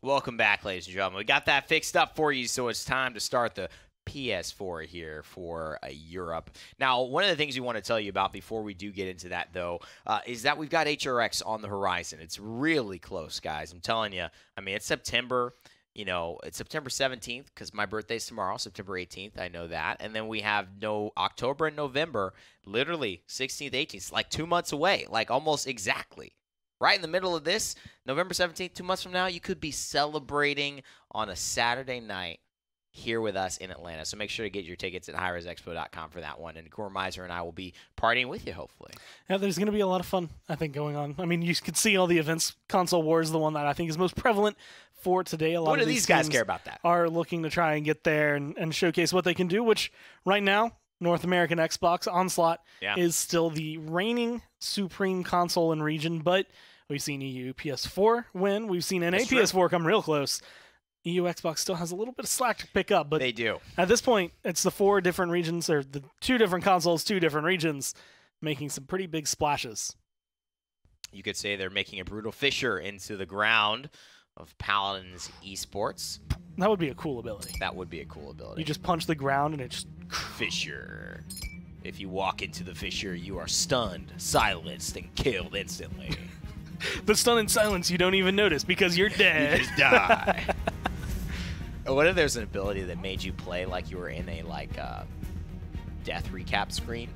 Welcome back, ladies and gentlemen. We got that fixed up for you, so it's time to start the PS4 here for Europe. Now, one of the things we want to tell you about before we do get into that, though, is that we've got HRX on the horizon. It's really close, guys. I'm telling you. I mean, it's September. You know, it's September 17th because my birthday's tomorrow, September 18th. I know that. And then we have October and November, literally 16th, 18th. It's like 2 months away, like almost exactly. Right in the middle of this, November 17th, 2 months from now, you could be celebrating on a Saturday night here with us in Atlanta. So make sure to get your tickets at highresexpo.com for that one. And Core Miser and I will be partying with you, hopefully. Yeah, there's going to be a lot of fun, I think, going on. I mean, you could see all the events. Console Wars is the one that I think is most prevalent for today. A lot what of do these guys care about that? Are looking to try and get there and showcase what they can do, which right now, North American Xbox Onslaught is still the reigning supreme console in region, but we've seen EU PS4 win. We've seen NA PS4 come real close. EU Xbox still has a little bit of slack to pick up, but they do. At this point, it's the 4 different regions, or the 2 different consoles, 2 different regions, making some pretty big splashes. You could say they're making a brutal fissure into the ground of Paladins esports. That would be a cool ability. That would be a cool ability. You just punch the ground and it just... Fissure. If you walk into the fissure, you are stunned, silenced, and killed instantly. The stun and silence you don't even notice because you're dead. You just die. What if there's an ability that made you play like you were in a death recap screen?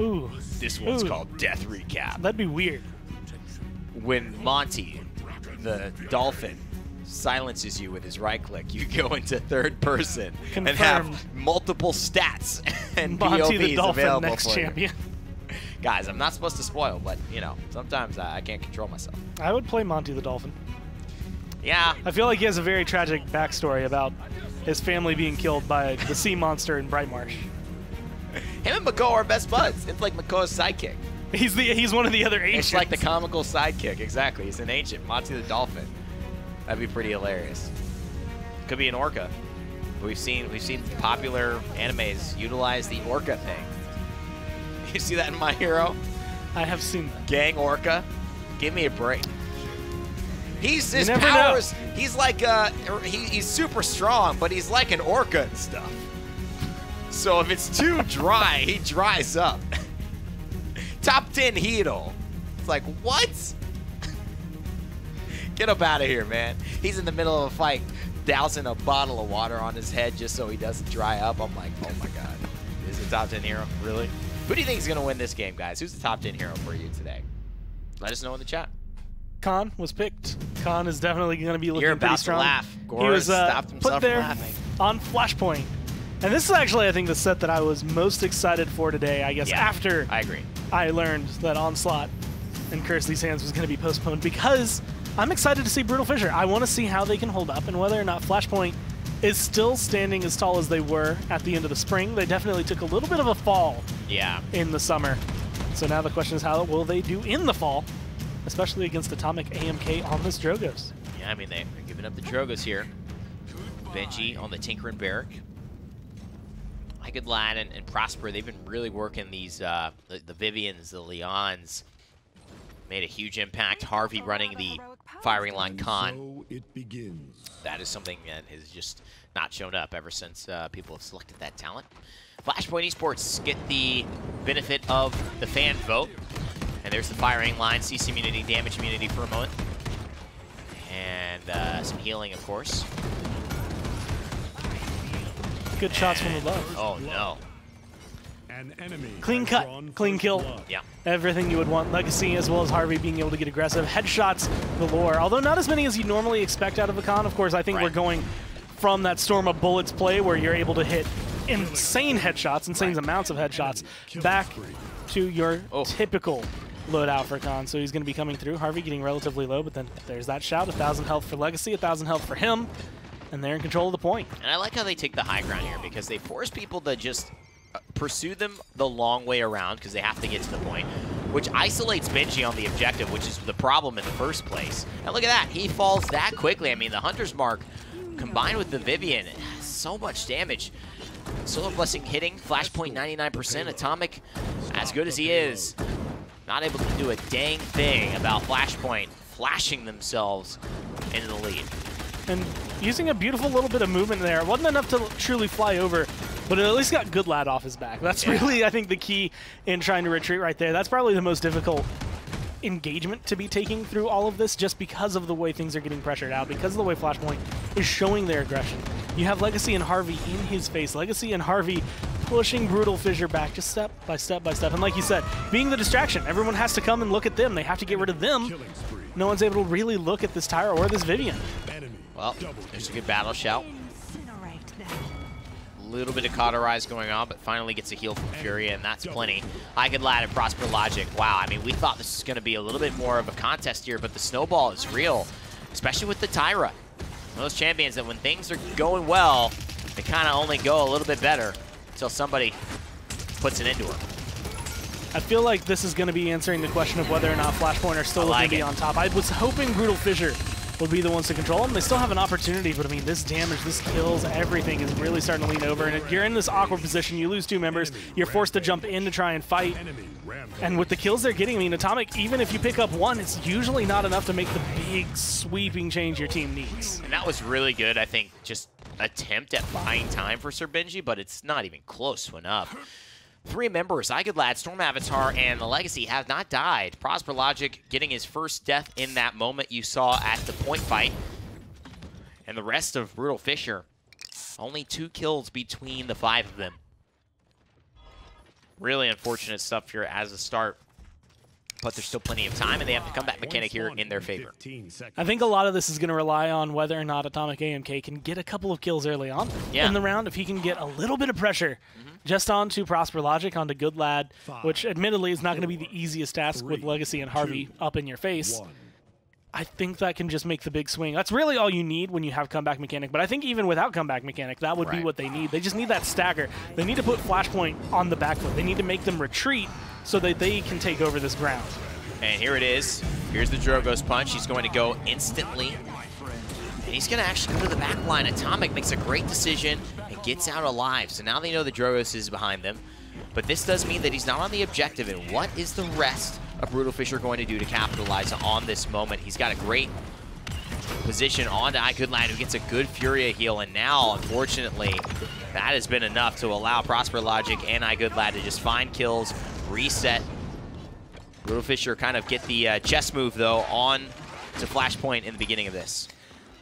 Ooh. This one's called Death Recap. That'd be weird. When Monty, the dolphin, silences you with his right click, you go into third person and have multiple stats and Monty POVs the dolphin available next for champion. You. Guys, I'm not supposed to spoil, but, you know, sometimes I can't control myself. I would play Monty the dolphin. Yeah. I feel like he has a very tragic backstory about his family being killed by the sea monster in Brightmarsh. Him and McCall are best buds. It's like McCall's sidekick. He's one of the other ancients. It's like the comical sidekick, exactly. He's an ancient, Monty the dolphin. That'd be pretty hilarious. Could be an orca. We've seen popular animes utilize the orca thing. You see that in My Hero? I have seen that. Gang orca. Give me a break. His powers. Know. He's like he's super strong, but he's like an orca and stuff. So if it's too dry, he dries up. Top 10 hero. It's like, what? Get up out of here, man. He's in the middle of a fight, dousing a bottle of water on his head just so he doesn't dry up. I'm like, oh my god. Is he a top 10 hero? Really? Who do you think is going to win this game, guys? Who's the top 10 hero for you today? Let us know in the chat. Khan was picked. Khan is definitely going to be looking pretty strong. You're about to laugh. He was stopped himself put there from laughing. On Flashpoint. And this is actually, I think, the set that I was most excited for today, I guess, after I agree. I learned that Onslaught and Curse These Hands was going to be postponed, because I'm excited to see BrutalFissure. I want to see how they can hold up and whether or not Flashpoint is still standing as tall as they were at the end of the spring. They definitely took a little bit of a fall in the summer. So now the question is, how will they do in the fall, especially against Atomic AMK on this Drogos? Yeah, I mean, they're giving up the Drogos here. Benji on the Tinker and Barrack. Lad and Prosper, they've been really working these, the Vivians, the Leons. Made a huge impact. Harvey running the firing line con. So it begins. That is something that has just not shown up ever since people have selected that talent. Flashpoint Esports get the benefit of the fan vote. And there's the firing line, CC immunity, damage immunity for a moment. And some healing, of course. Good shots from above. Oh, no. An enemy clean cut, clean kill. Yeah. Everything you would want. Legacy, as well as Harvey being able to get aggressive. Headshots galore, although not as many as you normally expect out of a con. Of course, I think we're going from that Storm of Bullets play where you're able to hit insane headshots, insane amounts of headshots, back to your typical loadout for con. So he's going to be coming through. Harvey getting relatively low, but then there's that shout. 1,000 health for Legacy, 1,000 health for him. And they're in control of the point. And I like how they take the high ground here, because they force people to just pursue them the long way around because they have to get to the point, which isolates Benji on the objective, which is the problem in the first place. And look at that. He falls that quickly. I mean, the Hunter's Mark combined with the Vivian, so much damage. Solar Blessing hitting, Flashpoint 99%, Atomic, as good as he is, not able to do a dang thing about Flashpoint. flashing themselves into the lead. And using a beautiful little bit of movement there. It wasn't enough to truly fly over, but it at least got good lad off his back. That's really, I think, the key in trying to retreat right there. That's probably the most difficult engagement to be taking through all of this, just because of the way things are getting pressured out, because of the way Flashpoint is showing their aggression. You have Legacy and Harvey in his face. Legacy and Harvey pushing BrutalFissure back just step by step by step. And like you said, being the distraction, everyone has to come and look at them. They have to get rid of them. No one's able to really look at this Tyra or this Vivian. Well, there's a good battle shout. A little bit of cauterize going on, but finally gets a heal from Fury, and that's plenty. I Could Lad and Prosper Logic. Wow, I mean, we thought this was going to be a little bit more of a contest here, but the snowball is real, especially with the Tyra. Those champions that when things are going well, they kind of only go a little bit better until somebody puts an end to her. I feel like this is going to be answering the question of whether or not Flashpoint are still going to be on top. I was hoping BrutalFissure would be the ones to control them. They still have an opportunity, but I mean, this damage, this kills, everything is really starting to lean over. And if you're in this awkward position, you lose 2 members, you're forced to jump in to try and fight. And with the kills they're getting, I mean, Atomic, even if you pick up 1, it's usually not enough to make the big sweeping change your team needs. And that was really good, I think, just attempt at buying time for Sir Benji, but it's not even close to enough. 3 members, I Could Lad, Storm Avatar, and the Legacy have not died. Prosper Logic getting his first death in that moment you saw at the point fight. And the rest of BrutalFissure, only 2 kills between the 5 of them. Really unfortunate stuff here as a start. But there's still plenty of time, and they have the comeback mechanic here in their favor. I think a lot of this is going to rely on whether or not Atomic AMK can get a couple of kills early on in the round. If he can get a little bit of pressure just onto Prosper Logic, onto Good Lad, which admittedly is not going to be the easiest task with Legacy and Harvey up in your face. I think that can just make the big swing. That's really all you need when you have comeback mechanic. But I think even without comeback mechanic, that would be what they need. They just need that stagger. They need to put Flashpoint on the back foot. They need to make them retreat so that they can take over this ground. And here it is. Here's the Drogo's punch. He's going to go instantly. And he's going to actually go to the back line. Atomic makes a great decision and gets out alive. So now they know the Drogos is behind them. But this does mean that he's not on the objective. And what is the rest of BrutalFissure going to do to capitalize on this moment? He's got a great position onto I Could Lad, who gets a good Furia heal. And now, unfortunately, that has been enough to allow Prosper Logic and I Could Lad to just find kills, reset. BrutalFissure kind of get the chess move, though, on to Flashpoint in the beginning of this.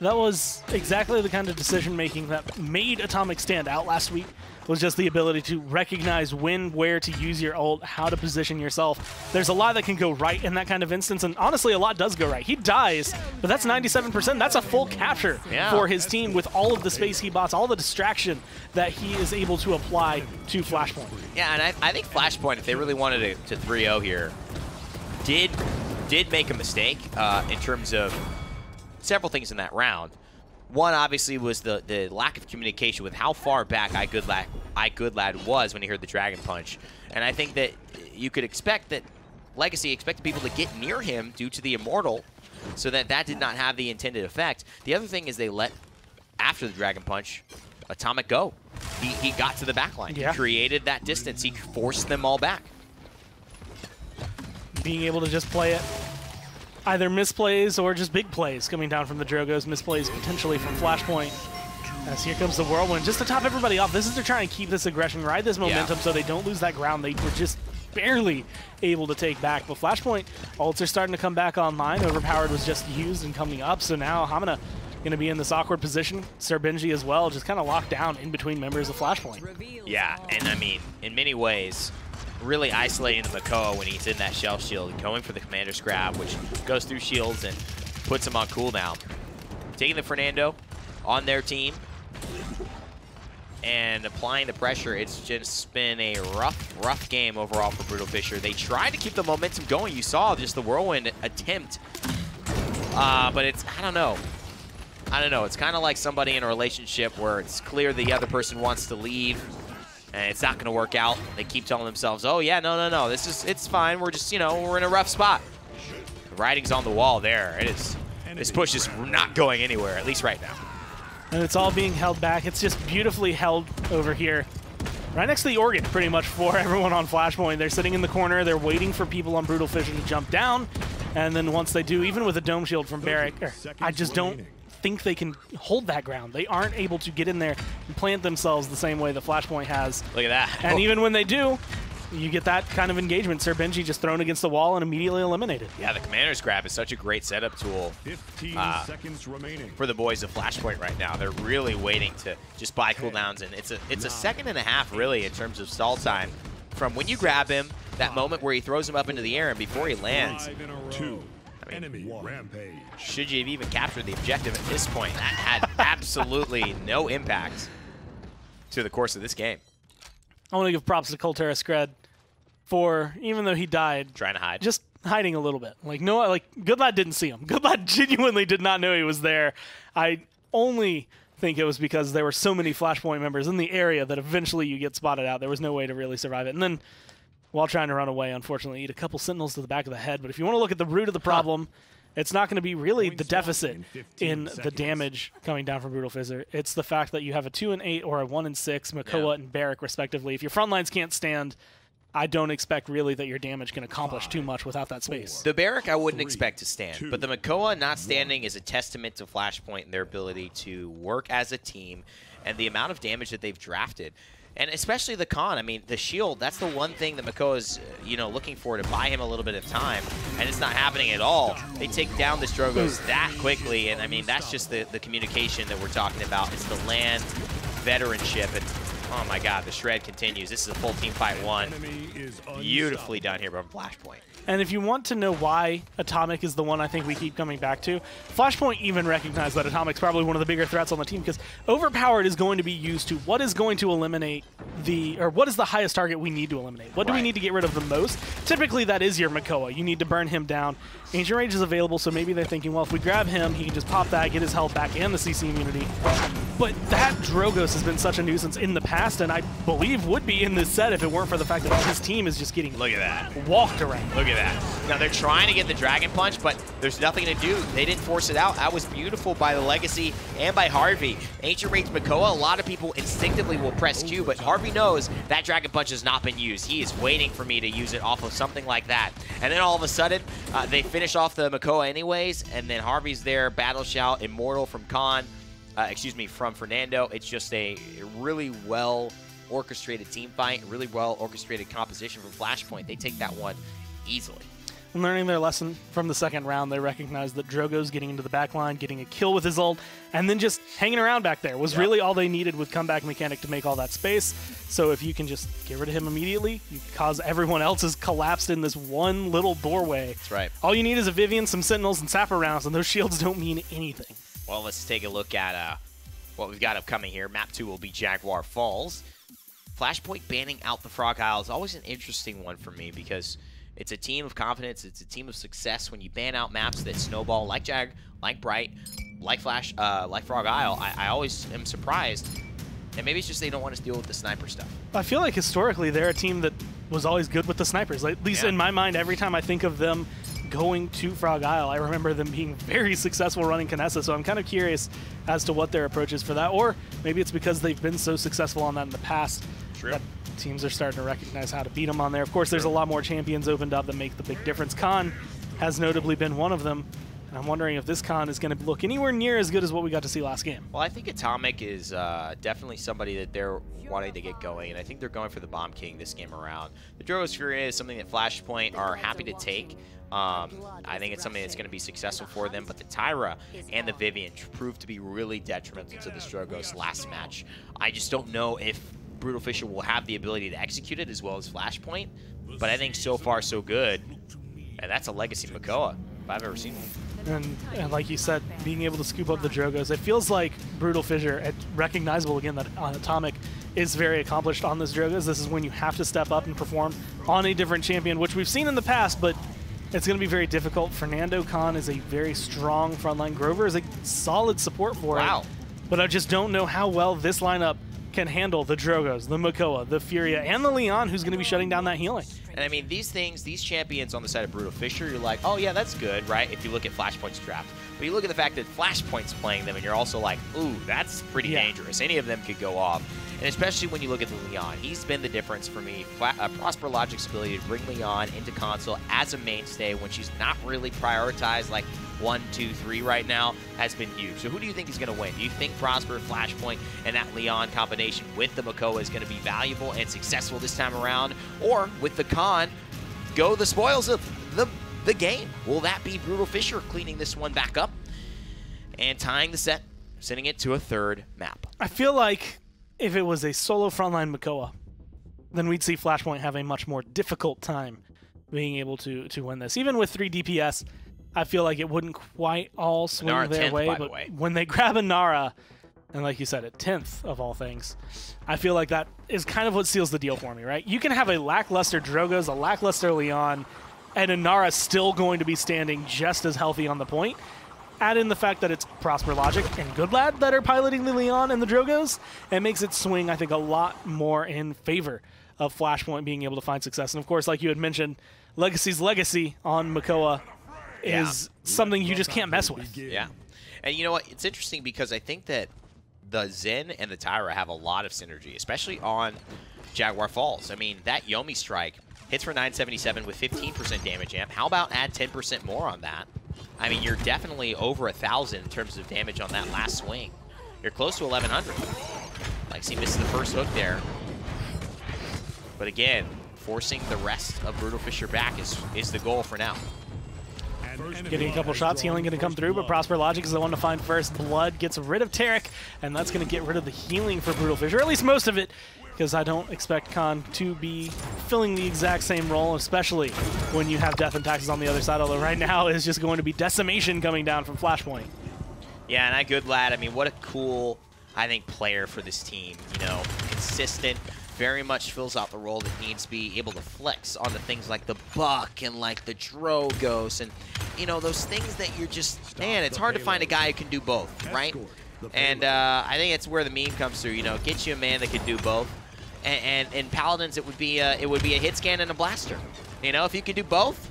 That was exactly the kind of decision-making that made Atomic stand out last week, was just the ability to recognize when, where to use your ult, how to position yourself. There's a lot that can go right in that kind of instance, and honestly, a lot does go right. He dies, but that's 97%. That's a full capture for his team with all of the space he bots, all the distraction that he is able to apply to Flashpoint. Yeah, and I think Flashpoint, if they really wanted to 3-0 here, did make a mistake in terms of several things in that round. One, obviously, was the lack of communication with how far back I Could Lad was when he heard the Dragon Punch. And I think that you could expect that Legacy expected people to get near him due to the Immortal, so that did not have the intended effect. The other thing is they let, after the Dragon Punch, Atomic go. He got to the backline. He created that distance. He forced them all back. Being able to just play it. Either misplays or just big plays coming down from the Drogos, misplays potentially from Flashpoint. As here comes the Whirlwind, just to top everybody off. This is to try and keep this aggression, ride this momentum so they don't lose that ground they were just barely able to take back. But Flashpoint, ults are starting to come back online. Overpowered was just used and coming up, so now Hamina going to be in this awkward position. Sir Benji as well, just kind of locked down in between members of Flashpoint. Yeah, and I mean, in many ways, really isolating the Makoa when he's in that shell shield, going for the Commander's Grab, which goes through shields and puts him on cooldown. Taking the Fernando on their team and applying the pressure. It's just been a rough game overall for BrutalFissure. They tried to keep the momentum going. You saw just the Whirlwind attempt, but it's, I don't know. It's kind of like somebody in a relationship where it's clear the other person wants to leave, and it's not going to work out. They keep telling themselves, oh yeah, no, it's fine. We're just, we're in a rough spot. The writing's on the wall there. It is. This push is not going anywhere, at least right now. And it's all being held back. It's just beautifully held over here. Right next to the organ, pretty much, for everyone on Flashpoint. They're sitting in the corner. They're waiting for people on BrutalFissure to jump down. And then once they do, even with a dome shield from Barrick, I just don't think they can hold that ground. They aren't able to get in there and plant themselves the same way that Flashpoint has. Look at that. And even when they do, you get that kind of engagement. Sir Benji just thrown against the wall and immediately eliminated. Yeah, the Commander's Grab is such a great setup tool for the boys of Flashpoint right now. They're really waiting to just buy cooldowns, and it's a second and a half really in terms of stall time from when you grab him, that moment where he throws him up into the air, and before he lands. I mean, should you have even captured the objective at this point? That had absolutely no impact to the course of this game. I want to give props to Colterra Scred for, even though he died, trying to hide, just hiding a little bit. Like, no, like Goodlad didn't see him. Goodlad genuinely did not know he was there. I only think it was because there were so many Flashpoint members in the area that eventually you get spotted out. There was no way to really survive it. And then, while trying to run away, unfortunately, eat a couple Sentinels to the back of the head. But if you want to look at the root of the problem, it's not going to be really the deficit in the damage coming down from BrutalFissure. It's the fact that you have a 2 and 8 or a 1 and 6 Makoa and Barrick, respectively. If your front lines can't stand, I don't expect really that your damage can accomplish too much without that space. The Barrick I wouldn't expect to stand, but the Makoa not standing is a testament to Flashpoint and their ability to work as a team and the amount of damage that they've drafted. And especially the Khan. I mean, the shield, that's the one thing that Makoa's, looking for to buy him a little bit of time, and it's not happening at all. They take down this Drogos that quickly, and I mean, that's just the communication that we're talking about. It's the land veteranship, and oh my god, the shred continues. This is a full team fight one. Beautifully done here from Flashpoint. And if you want to know why Atomic is the one I think we keep coming back to, Flashpoint even recognized that Atomic's probably one of the bigger threats on the team, because Overpowered is going to be used to what is going to eliminate what is the highest target we need to eliminate? What do we need to get rid of the most? Typically that is your Makoa. You need to burn him down. Ancient Rage is available, so maybe they're thinking, well, if we grab him, he can just pop that, get his health back and the CC immunity. But that Drogos has been such a nuisance in the past, and I believe would be in this set if it weren't for the fact that his team is just getting walked around. Look at that. Now they're trying to get the Dragon Punch, but there's nothing to do. They didn't force it out. That was beautiful by the Legacy and by Harvey. Ancient Rage Makoa, a lot of people instinctively will press Q, but Harvey knows that Dragon Punch has not been used. He is waiting for me to use it off of something like that. And then all of a sudden, they finish off the Makoa anyways, and then Harvey's there, Battle Shout, Immortal from Khan. From Fernando. It's just a really well-orchestrated team fight, really well-orchestrated composition from Flashpoint. They take that one easily. And learning their lesson from the second round, they recognized that Drogo's getting into the back line, getting a kill with his ult, and then just hanging around back there was really all they needed with comeback mechanic to make all that space. So if you can just get rid of him immediately, you cause everyone else's collapsed in this one little doorway. That's right. All you need is a Vivian, some Sentinels, and Sapper rounds, and those shields don't mean anything. Well, let's take a look at what we've got upcoming here. Map 2 will be Jaguar Falls. Flashpoint banning out the Frog Isle is always an interesting one for me because it's a team of confidence. It's a team of success. When you ban out maps that snowball like Jag, like Bright, like Frog Isle, I always am surprised. And maybe it's just they don't want to deal with the sniper stuff. I feel like historically they're a team that was always good with the snipers. Like, at least in my mind, every time I think of them going to Frog Isle, I remember them being very successful running Kinessa, so I'm kind of curious as to what their approach is for that. Or maybe it's because they've been so successful on that in the past that teams are starting to recognize how to beat them on there. Of course, there's a lot more champions opened up that make the big difference. Khan has notably been one of them. And I'm wondering if this Khan is going to look anywhere near as good as what we got to see last game. Well, I think Atomic is definitely somebody that they're wanting to get going, and I think they're going for the Bomb King this game around. The Drogo's Fury is something that Flashpoint are happy to take. I think it's something that's going to be successful for them, but the Tyra and the Vivian proved to be really detrimental to the Drogos last match. I just don't know if BrutalFissure will have the ability to execute it as well as Flashpoint, but I think so far so good, and that's a Legacy Makoa if I've ever seen one. And like you said, being able to scoop up the Drogos, it feels like BrutalFissure, it's recognizable again that Atomic is very accomplished on this Drogos. This is when you have to step up and perform on a different champion, which we've seen in the past, but it's going to be very difficult. Fernando Khan is a very strong frontline. Grover is a solid support for it. But I just don't know how well this lineup can handle the Drogos, the Makoa, the Furia, and the Leon, who's going to be shutting down that healing. And I mean, these champions on the side of BrutalFissure, you're like, oh yeah, that's good, right? If you look at Flashpoint's draft. But you look at the fact that Flashpoint's playing them, and you're also like, ooh, that's pretty dangerous. Any of them could go off. And especially when you look at the Leon, he's been the difference for me. Prosper Logic's ability to bring Leon into console as a mainstay when she's not really prioritized like 1, 2, 3 right now has been huge. So who do you think is going to win? Do you think Prosper, Flashpoint, and that Leon combination with the Makoa is going to be valuable and successful this time around? Or with the Khan, go the spoils of the game? Will that be BrutalFissure cleaning this one back up and tying the set, sending it to a third map? I feel like if it was a solo frontline Makoa, then we'd see Flashpoint have a much more difficult time being able to win this. Even with 3 DPS, I feel like it wouldn't quite all swing Nara their 10th, way. by the But way. when they grab a Nara, and like you said, at 10th of all things, I feel like that is kind of what seals the deal for me, right? You can have a lackluster Drogoz, a lackluster Leon, and a Nara still going to be standing just as healthy on the point. Add in the fact that it's Prosper Logic and Good Lad that are piloting the Leon and the Drogoz, and makes it swing, I think, a lot more in favor of Flashpoint being able to find success. And of course, like you had mentioned, Legacy's legacy on Makoa is something you just can't mess with. Yeah. And you know what? It's interesting because I think that the Zen and the Tyra have a lot of synergy, especially on Jaguar Falls. I mean, that Yomi strike hits for 977 with 15% damage amp. How about add 10% more on that? I mean, you're definitely over 1,000 in terms of damage on that last swing. You're close to 1,100. Legacy misses the first hook there. But again, forcing the rest of BrutalFissure back is the goal for now. Getting a couple shots, healing going to come through, but Prosper Logic is the one to find first blood, gets rid of Tarek, and that's going to get rid of the healing for BrutalFissure, or at least most of it, because I don't expect Khan to be filling the exact same role, especially when you have Death and Taxes on the other side, although right now is just going to be Decimation coming down from Flashpoint. Yeah, and that Good Lad, I mean, what a cool, I think, player for this team. You know, consistent, very much fills out the role that needs to be able to flex on the things like the Buck and like the Drogos and, you know, those things that you're just, man, it's hard to find a guy who can do both, right? And I think it's where the meme comes through, you know, get you a man that can do both. And in Paladins, it would be a hit scan and a blaster. You know, if you could do both,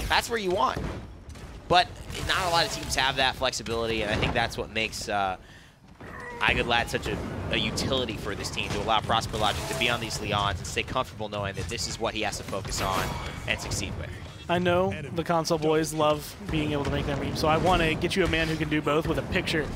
that's where you want. But not a lot of teams have that flexibility, and I think that's what makes Good Lad such a utility for this team, to allow Prosper Logic to be on these Leons and stay comfortable knowing that this is what he has to focus on and succeed with. I know the console boys love being able to make their meme, so I want to get you a man who can do both with a picture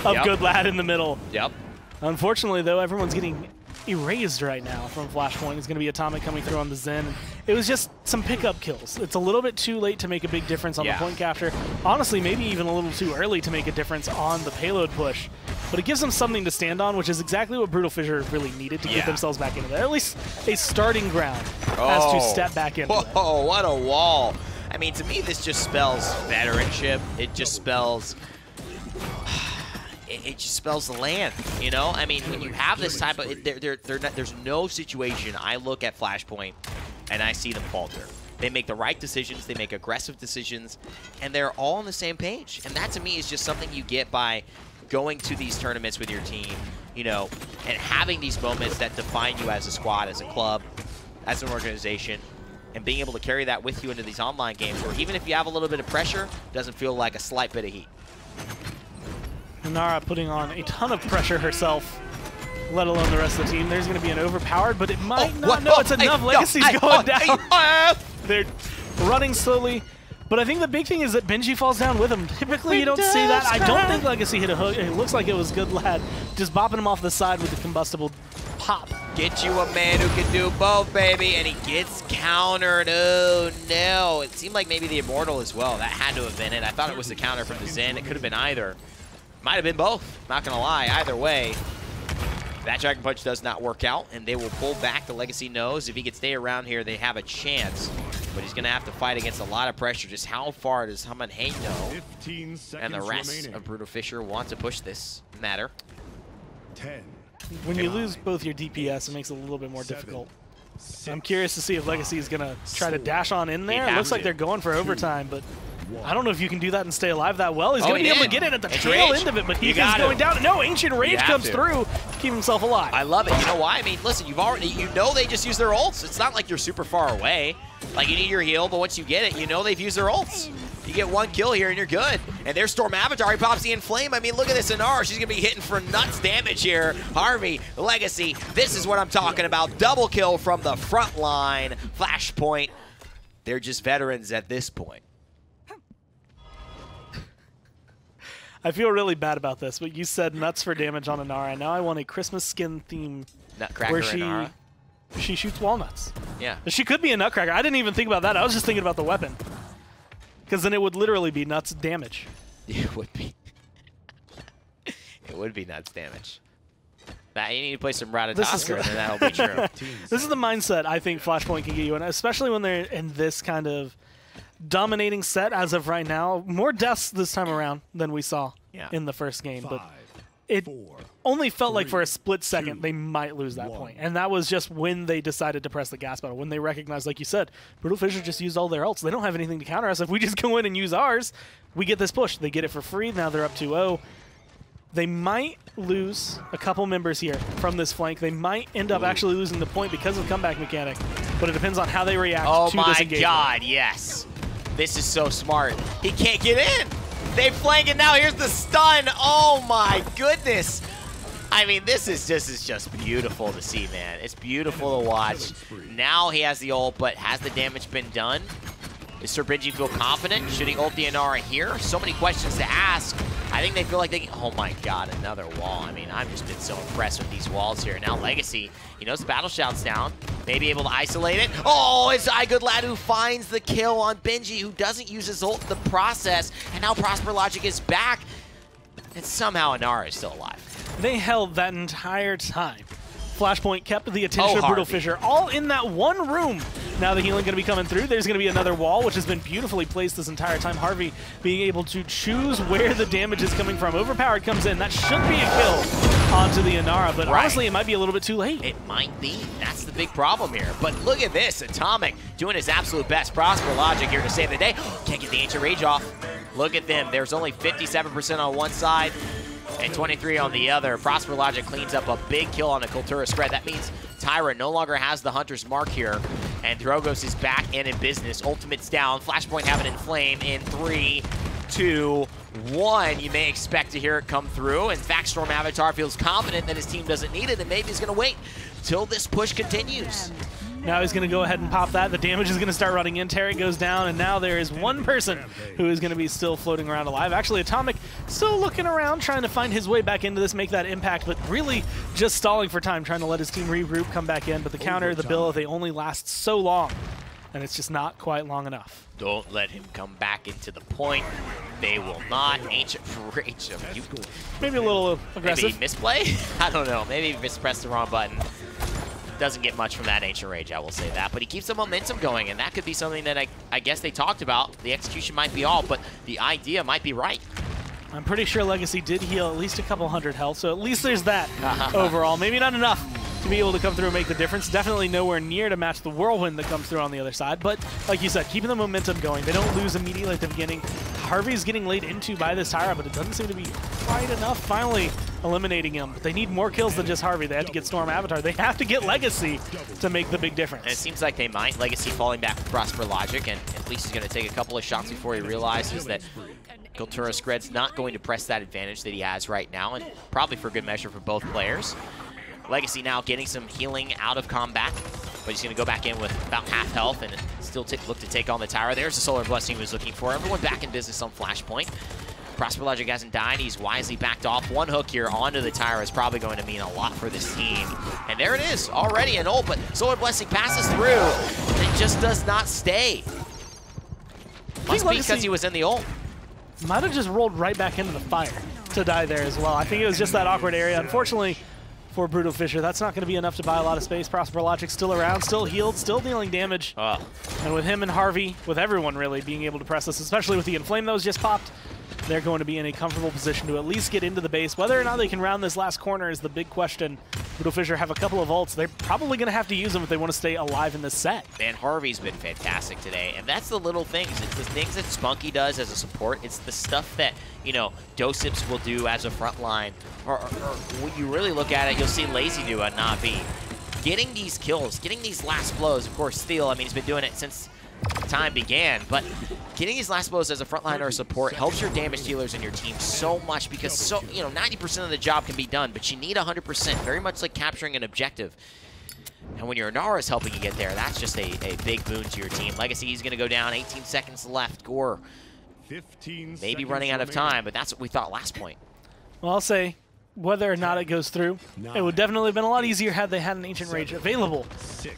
of Good Lad in the middle. Yep. Unfortunately, though, everyone's getting erased right now from Flashpoint. It's going to be Atomic coming through on the Zen. It was just some pickup kills. It's a little bit too late to make a big difference on the point capture. Honestly, maybe even a little too early to make a difference on the payload push. But it gives them something to stand on, which is exactly what BrutalFissure really needed to get themselves back into there. At least a starting ground as to step back into it. Oh, what a wall. I mean, to me, this just spells veteranship. It just spells... It just spells the land, you know? I mean, when you have this type of... there's no situation I look at Flashpoint and I see them falter. They make the right decisions, they make aggressive decisions, and they're all on the same page. And that, to me, is just something you get by going to these tournaments with your team, you know, and having these moments that define you as a squad, as a club, as an organization, and being able to carry that with you into these online games where even if you have a little bit of pressure, it doesn't feel like a slight bit of heat. Nara putting on a ton of pressure herself, let alone the rest of the team. There's going to be an overpowered, but it might not. No, it's enough. Legacy's going down. They're running slowly. But I think the big thing is that Benji falls down with him. Typically, you don't see that. I don't think Legacy hit a hook. It looks like it was Good Lad just bopping him off the side with the combustible pop. Get you a man who can do both, baby. And he gets countered. Oh, no. It seemed like maybe the Immortal as well. That had to have been it. I thought it was the counter from the Zen. It could have been either. Might have been both. Not going to lie. Either way, that Dragon Punch does not work out, and they will pull back. The Legacy knows if he can stay around here, they have a chance. But he's going to have to fight against a lot of pressure. Just how far does Haman Hay know? And the rest of BrutalFissure want to push this matter. 10. When you lose both your DPS, it makes it a little bit more difficult. I'm curious to see if Legacy is going to try to dash on in there. It looks like they're going for overtime, but I don't know if you can do that and stay alive that well. He's going to be able to get in at the tail end of it, but he's going down. No, Ancient Rage comes through to keep himself alive. I love it. You know why? I mean, listen, you know they just use their ults. It's not like you're super far away. Like, you need your heal, but once you get it, you know they've used their ults. You get one kill here and you're good. And there's Storm Avatar. He pops the Inflame. I mean, look at this Inara. She's going to be hitting for nuts damage here. Harvey, Legacy, this is what I'm talking about. Double kill from the front line. Flashpoint. They're just veterans at this point. I feel really bad about this, but you said nuts for damage on Inara. Now I want a Christmas skin theme Nutcracker where Inara. she shoots walnuts. Yeah. She could be a Nutcracker. I didn't even think about that. I was just thinking about the weapon. Because then it would literally be nuts damage. It would be. It would be nuts damage. Now, you need to play some Ratatoskr, and then that'll be true. This is the mindset I think Flashpoint can get you in, especially when they're in this kind of dominating set as of right now. More deaths this time around than we saw in the first game. But it only felt like for a split second they might lose that point. And that was just when they decided to press the gas pedal, when they recognized, like you said, BrutalFissure just used all their ults. They don't have anything to counter us. If we just go in and use ours, we get this push. They get it for free. Now they're up 2-0. They might lose a couple members here from this flank. They might end up actually losing the point because of comeback mechanic. But it depends on how they react to this engagement. Oh my god, yes. This is so smart. He can't get in. They flank it now. Here's the stun. Oh my goodness. I mean, this is just beautiful to see, man. It's beautiful to watch. Now he has the ult, but has the damage been done? Does Sir Benji feel confident? Should he ult the Inara here? So many questions to ask. I think they feel like they can, oh my god, another wall. I mean, I've just been so impressed with these walls here. Now Legacy, he knows the battle shout's down. Maybe able to isolate it. Oh, it's iGoodLad who finds the kill on Benji, who doesn't use his ult in the process. And now Prosper Logic is back. And somehow Inara is still alive. They held that entire time. Flashpoint kept the attention of Harvey. BrutalFissure all in that one room. Now the healing going to be coming through. There's going to be another wall, which has been beautifully placed this entire time. Harvey being able to choose where the damage is coming from. Overpowered comes in. That should be a kill onto the Inara, but honestly, it might be a little bit too late. It might be. That's the big problem here. But look at this. Atomic doing his absolute best. Prosper Logic here to save the day. Can't get the Ancient Rage off. Look at them. There's only 57% on one side and 23 on the other. Prosper Logic cleans up a big kill on a Kultura spread. That means Tyra no longer has the Hunter's Mark here, and Drogoz is back and in business. Ultimate's down. Flashpoint have it in flame in 3, 2, 1. You may expect to hear it come through. In fact, Storm Avatar feels confident that his team doesn't need it, and maybe he's going to wait till this push continues. Now he's going to go ahead and pop that. The damage is going to start running in. Terry goes down, and now there is one person who is going to be still floating around alive. Actually, Atomic still looking around, trying to find his way back into this, make that impact, but really just stalling for time, trying to let his team regroup, come back in. But the counter, the bill, they only last so long, and it's just not quite long enough. Don't let him come back into the point. They will not. Ancient Rage. Maybe a little aggressive. Maybe misplay? I don't know. Maybe he mispressed the wrong button. Doesn't get much from that Ancient Rage, I will say that. But he keeps the momentum going, and that could be something that I guess they talked about. The execution might be off, but the idea might be right. I'm pretty sure Legacy did heal at least a couple hundred health, so at least there's that overall. Maybe not enough to be able to come through and make the difference. Definitely nowhere near to match the whirlwind that comes through on the other side. But like you said, keeping the momentum going. They don't lose immediately at the beginning. Harvey's getting laid into by this Tyra, but it doesn't seem to be quite enough. Finally eliminating him. But they need more kills than just Harvey. They have to get Storm Avatar. They have to get Legacy to make the big difference. And it seems like they might. Legacy falling back with Prosper Logic, and at least he's going to take a couple of shots before he realizes that Kultura Skred's not going to press that advantage that he has right now, and probably for good measure for both players. Legacy now getting some healing out of combat, but he's going to go back in with about half health and still look to take on the tower. There's the Solar Blessing he was looking for. Everyone back in business on Flashpoint. Prosper Logic hasn't died. He's wisely backed off. One hook here onto the tower is probably going to mean a lot for this team. And there it is, already an ult, but Solar Blessing passes through, and it just does not stay. Must be because he was in the ult. Might have just rolled right back into the fire to die there as well. I think it was just that awkward area. Unfortunately for BrutalFissure, that's not going to be enough to buy a lot of space. Prosper Logic still around, still healed, still dealing damage. And with him and Harvey, with everyone really being able to press this, especially with the Inflame that was just popped, they're going to be in a comfortable position to at least get into the base. Whether or not they can round this last corner is the big question. BrutalFissure have a couple of ults. They're probably going to have to use them if they want to stay alive in this set. And Harvey's been fantastic today, and that's the little things. It's the things that Spunky does as a support. It's the stuff that, you know, Dosips will do as a front line. Or when you really look at it, you'll see Lazy do at Na'Vi. Getting these kills, getting these last blows, of course, Steel, I mean, he's been doing it since time began. But getting these last blows as a frontliner or support helps your damage dealers in your team so much because 90% of the job can be done, but you need 100%, very much like capturing an objective. And when your Nara is helping you get there, that's just a big boon to your team. Legacy is going to go down, 18 seconds left. Gore maybe running out of time, but that's what we thought last point. Well, I'll say, whether or not it goes through, it would definitely have been a lot easier had they had an Ancient Rage available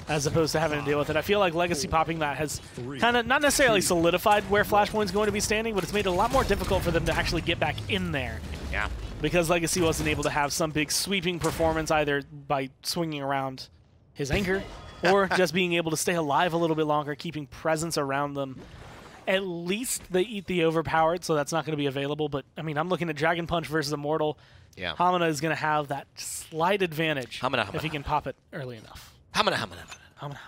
as opposed to having to deal with it. I feel like Legacy popping that has kind of not necessarily solidified where Flashpoint's going to be standing, but it's made it a lot more difficult for them to actually get back in there. Yeah. Because Legacy wasn't able to have some big sweeping performance either by swinging around his anchor or just being able to stay alive a little bit longer, keeping presence around them. At least they eat the overpowered, so that's not going to be available. But, I mean, I'm looking at Dragon Punch versus Immortal. Yeah. Hamana is going to have that slight advantage if he can pop it early enough. Hamana. Hamana.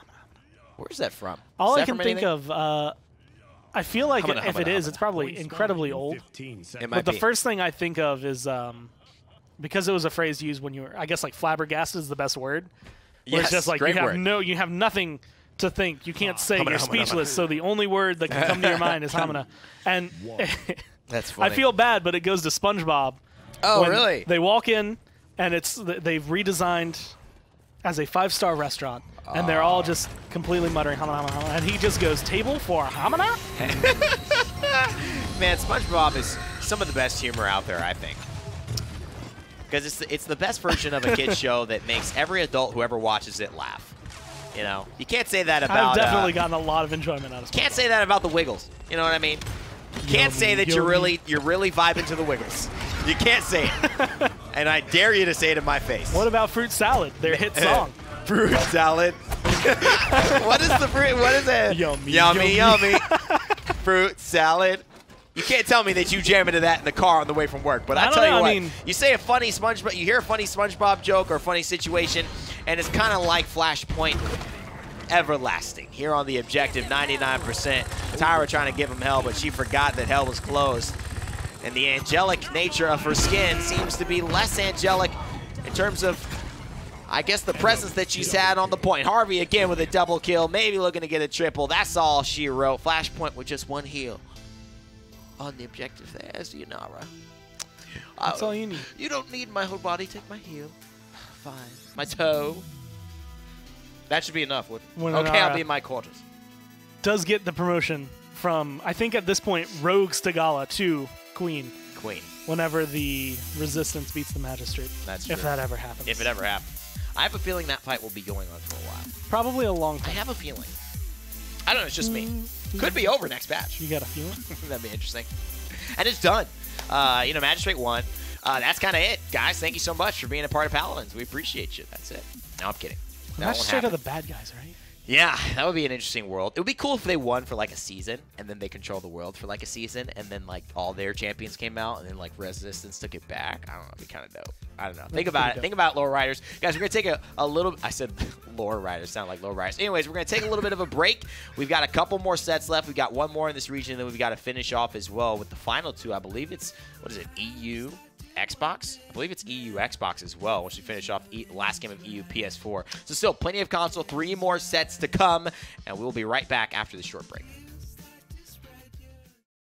Where's that from? All I can think of, I feel like if it is, it's probably incredibly old. But the first thing I think of is, because it was a phrase used when you were, I guess like flabbergasted is the best word. Where it's just like you have nothing to think. You can't say. You're speechless. So the only word that can come to your mind is Hamana. And that's funny. I feel bad, but it goes to SpongeBob. Oh, really? They walk in, and they've redesigned as a 5-star restaurant, and they're all just completely muttering Hamana, Hamana, Hamana. And he just goes, table for Hamana? Man, SpongeBob is some of the best humor out there, I think. Because it's the best version of a kid's show that makes every adult who ever watches it laugh. You know, you can't say that about. I've definitely gotten a lot of enjoyment out of it. Can't say that about the Wiggles. You know what I mean? Can't say that you're really vibing to the Wiggles. You can't say it. And I dare you to say it in my face. What about Fruit Salad? Their hit song. Fruit Salad. What is the fruit? What is it? Yummy. Fruit Salad. You can't tell me that you jam into that in the car on the way from work. But I tell you what, you say a funny SpongeBob, you hear a funny SpongeBob joke or a funny situation, and it's kind of like Flashpoint everlasting. Here on the objective, 99%. Tyra trying to give him hell, but she forgot that hell was closed. And the angelic nature of her skin seems to be less angelic in terms of, I guess, the presence that she's had on the point. Harvey again with a double kill, maybe looking to get a triple. That's all she wrote. Flashpoint with just one heal on the objective there, as you know, right? That's all you need. You don't need my whole body. Take my heel. Fine. My toe. That should be enough. Okay, I'll be in my quarters. Does get the promotion from, I think at this point, Rogue Stigala to Queen. Whenever the Resistance beats the Magistrate. That's true. If that ever happens. If it ever happens. I have a feeling that fight will be going on for a while. Probably a long time. I have a feeling. I don't know. It's just me. Could be over next batch. You got a feeling? That'd be interesting. And it's done. Magistrate won. That's kind of it. Guys, thank you so much for being a part of Paladins. We appreciate you. That's it. No, I'm kidding. Magistrate are the bad guys, right? Yeah, that would be an interesting world. It would be cool if they won for like a season, and then they control the world for like a season, and then like all their champions came out, and then like Resistance took it back. I don't know. It'd be kind of dope. I don't know. Think about it. Think about Lore Riders. Guys, we're going to take a little... I said Lore Riders. Sound like Lore Riders. Anyways, we're going to take a little bit of a break. We've got a couple more sets left. We've got one more in this region, and then we've got to finish off as well with the final two. I believe it's... What is it? EU... Xbox? I believe it's EU Xbox as well once we finish off last game of EU PS4. So still plenty of console, 3 more sets to come, and we'll be right back after this short break.